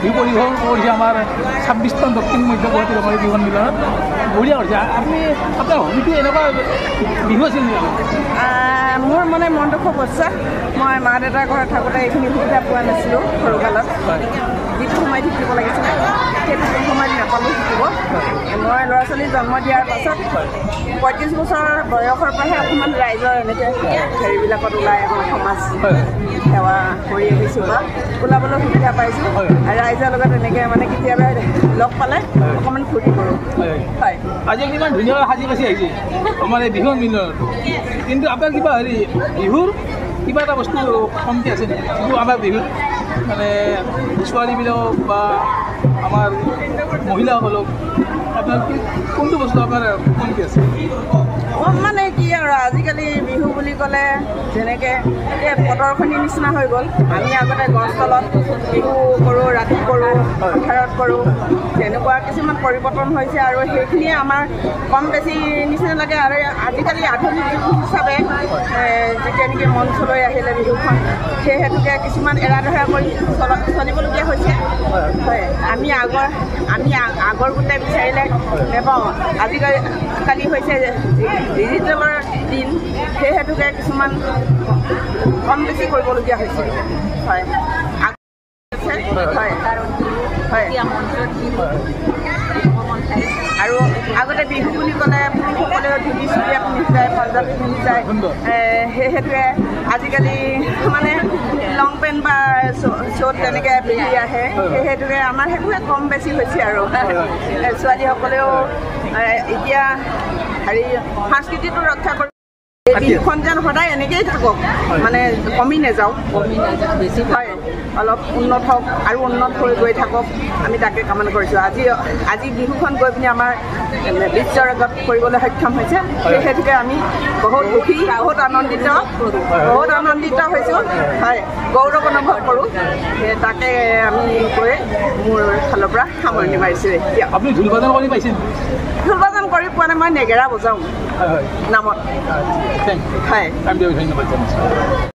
বিহু পৰিৱেশন কৰিছে আমাৰ 26তম দক্ষিণ মধ্য গুৱাহাটী ৰঙালী বিহু সন্মিলনত বঢ়িয়া কৰিছে। আপুনি আপোনাৰ হবিটো এনেকুৱা বিহু আছিল নেকি? মোৰ মানে মনটো খুব উৎসাহ। মই মা দেউতাৰ ঘৰত থাকোঁতে এইখিনি সুবিধা পোৱা নাছিলোঁ সৰুকালত। যিটো সময় শিকিব লাগিছিলে সেইটো সময়ত নাপালোঁ শিকিব। মই ল'ৰা ছোৱালী জন্ম দিয়াৰ পাছত 35 বছৰ বয়সৰ পৰাহে অকণমান ৰাইজৰ এনেকৈ হেৰিবিলাকত ওলাই আমাৰ সমাজ সেৱা কৰি আহিছোঁ বা ওলাবলৈ সুবিধা পাইছোঁ। ৰাইজৰ লগত এনেকৈ মানে কেতিয়াবা লগ পালে অকণমান ফূৰ্তি কৰোঁ। হয়, আজি কিমান ধুনীয়া সাজি কাচি আহিছে আমাৰ এই বিহু সন্মিলনত, কিন্তু আপোনাৰ কিবা হেৰি বিহুৰ কিবা এটা বস্তু কমতি আছে নেকি? যিটো আমাৰ বিহুত মানে ছোৱালীবিলাকক বা আমাৰ মহিলাসকলক আপোনাৰ কোনটো বস্তু আপোনাৰ কমতি আছে? মানে কি আৰু আজিকালি বিহু বুলি ক'লে যেনেকৈ এই প্ৰদৰ্শনীৰ নিচিনা হৈ গ'ল। আমি আগতে গছ তলত বিহু কৰোঁ, ৰাতি কৰোঁ, পথাৰত কৰোঁ, তেনেকুৱা কিছুমান পৰিৱৰ্তন হৈছে আৰু সেইখিনিয়ে আমাৰ কম বেছি নিচিনা লাগে। আৰু আজিকালি আধুনিক যুগ হিচাপে যেতিয়া নেকি মঞ্চলৈ আহিলে বিহুখন, সেই হেতুকে কিছুমান এৰা ধৰা কৰি চলিবলগীয়া হৈছে। হয়, আমি আগৰ গোটেই বিচাৰিলে নেপাওঁ। আজিকালি হৈছে ডিজিটেলৰ দিন, সেই হেতুকে কিছুমান কম বেছি কৰিবলগীয়া হৈছে। হয়, আৰু আগতে বিহু বুলি ক'লে পুৰুষসকলেও ধুতি চুৰিয়া পিন্ধি যায়, পাঞ্জাবী পিন্ধি যায়। সেই হেতুকে আজিকালি মানে লং পেণ্ট বা শ্বৰ্ট তেনেকৈ পিন্ধি আহে। সেই হেতুকে আমাৰ সেইটোৱে কম বেছি হৈছে আৰু ছোৱালীসকলেও এতিয়া হেৰি সংস্কৃতিটো ৰক্ষা কৰি বিহুখন যেন সদায় এনেকৈয়ে থাকক, মানে কমি নাযাওক, বেছি হয়, অলপ উন্নত হওক আৰু উন্নত হৈ গৈ থাকক, আমি তাকে কামনা কৰিছোঁ। আজি বিহুখন গৈ পিনি আমাৰ বিশ্বৰ আগত কৰিবলৈ সক্ষম হৈছে। সেই হেতুকে আমি বহুত সুখী, বহুত আনন্দিত হৈছোঁ। হয়, গৌৰৱ অনুভৱ কৰোঁ। তাকে আমি কৈ মোৰ ফালৰ পৰা সামৰণি মাৰিছোঁ। এতিয়া আপুনি ঢোল বাজন কৰি পাইছে? ঢোল বাজন কৰি পোৱা নাই, মই নেগেৰা বজাওঁ নামত। হয়, ধন্যবাদ।